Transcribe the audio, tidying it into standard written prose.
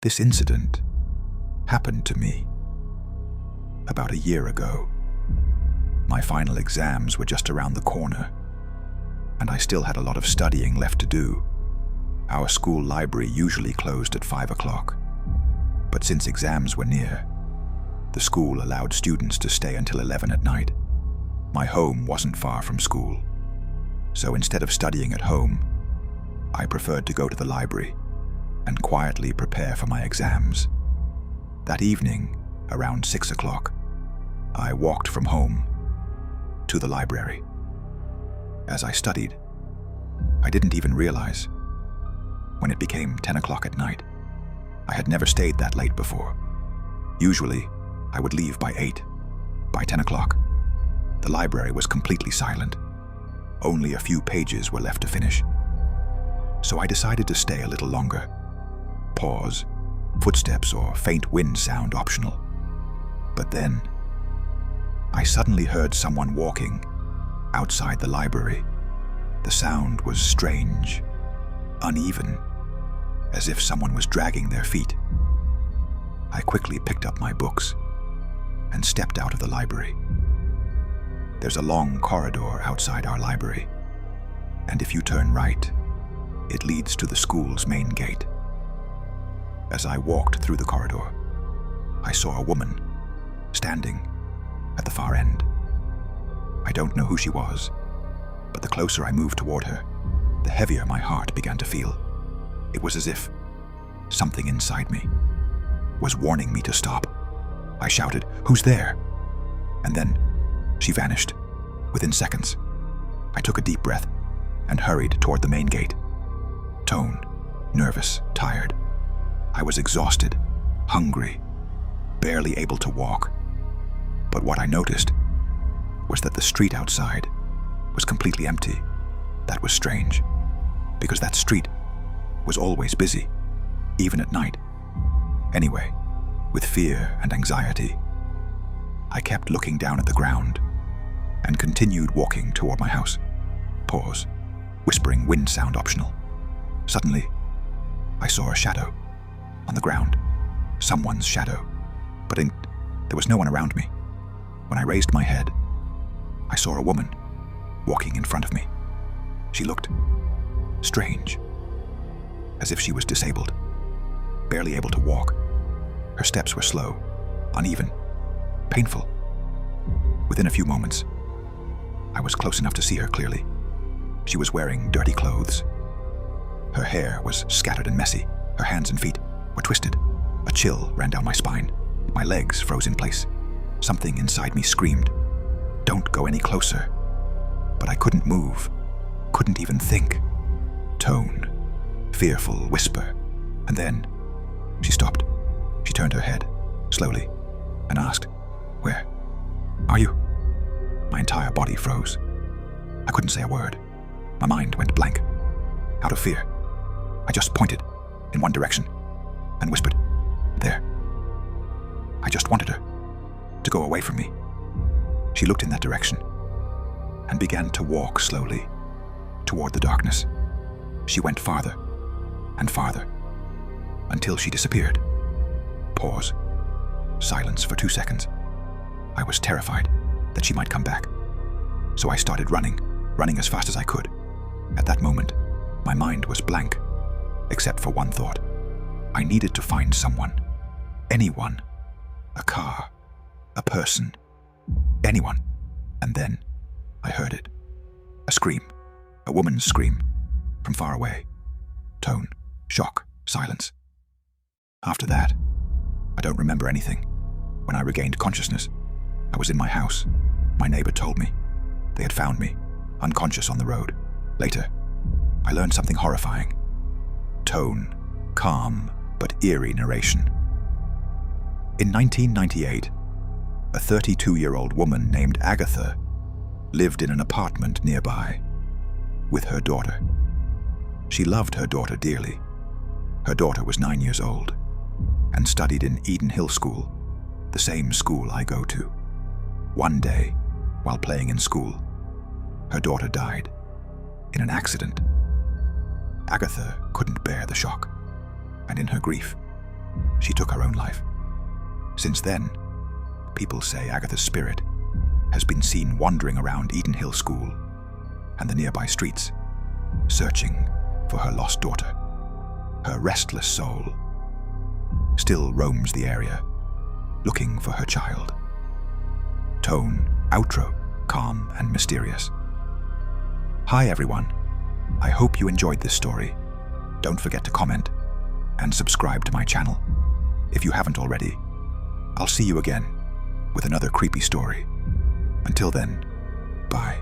This incident happened to me about a year ago. My final exams were just around the corner, and I still had a lot of studying left to do. Our school library usually closed at 5 o'clock, but since exams were near, the school allowed students to stay until 11 at night. My home wasn't far from school, so instead of studying at home, I preferred to go to the library and quietly prepare for my exams. That evening, around 6 o'clock, I walked from home to the library. As I studied, I didn't even realize when it became 10 o'clock at night. I had never stayed that late before. Usually, I would leave by 8. By 10 o'clock, the library was completely silent. Only a few pages were left to finish. So I decided to stay a little longer. Pause, footsteps or faint wind sound optional. But then, I suddenly heard someone walking outside the library. The sound was strange, uneven, as if someone was dragging their feet. I quickly picked up my books and stepped out of the library. There's a long corridor outside our library, and if you turn right, it leads to the school's main gate. As I walked through the corridor, I saw a woman standing at the far end. I don't know who she was, but the closer I moved toward her, the heavier my heart began to feel. It was as if something inside me was warning me to stop. I shouted, "Who's there?" And then she vanished within seconds. I took a deep breath and hurried toward the main gate. Tone, nervous, tired. I was exhausted, hungry, barely able to walk. But what I noticed was that the street outside was completely empty. That was strange, because that street was always busy, even at night. Anyway, with fear and anxiety, I kept looking down at the ground and continued walking toward my house. Pause, whispering wind sound optional. Suddenly, I saw a shadow on the ground, someone's shadow, but there was no one around me. When I raised my head, I saw a woman walking in front of me. She looked strange, as if she was disabled, barely able to walk. Her steps were slow, uneven, painful. Within a few moments, I was close enough to see her clearly. She was wearing dirty clothes. Her hair was scattered and messy. Her hands and feet were twisted. A chill ran down my spine. My legs froze in place. Something inside me screamed, "Don't go any closer." But I couldn't move, couldn't even think. Tone, fearful whisper. And then she stopped. She turned her head, slowly, and asked, "Where are you?" My entire body froze. I couldn't say a word. My mind went blank. Out of fear, I just pointed in one direction and whispered, "There." I just wanted her to go away from me. She looked in that direction and began to walk slowly toward the darkness. She went farther and farther until she disappeared. Pause. Silence for 2 seconds. I was terrified that she might come back, so I started running as fast as I could. At that moment, my mind was blank, except for one thought. I needed to find someone. Anyone. A car. A person. Anyone. And then I heard it. A scream. A woman's scream. From far away. Tone. Shock. Silence. After that, I don't remember anything. When I regained consciousness, I was in my house. My neighbor told me they had found me, unconscious on the road. Later, I learned something horrifying. Tone. Calm, but eerie narration. In 1998, a 32-year-old woman named Agatha lived in an apartment nearby with her daughter. She loved her daughter dearly. Her daughter was 9 years old and studied in Eden Hill School, the same school I go to. One day, while playing in school, her daughter died in an accident. Agatha couldn't bear the shock, and in her grief, she took her own life. Since then, people say Agatha's spirit has been seen wandering around Eden Hill School and the nearby streets, searching for her lost daughter. Her restless soul still roams the area, looking for her child. Tone, outro, calm and mysterious. Hi everyone, I hope you enjoyed this story. Don't forget to comment and subscribe to my channel if you haven't already. I'll see you again with another creepy story. Until then, bye.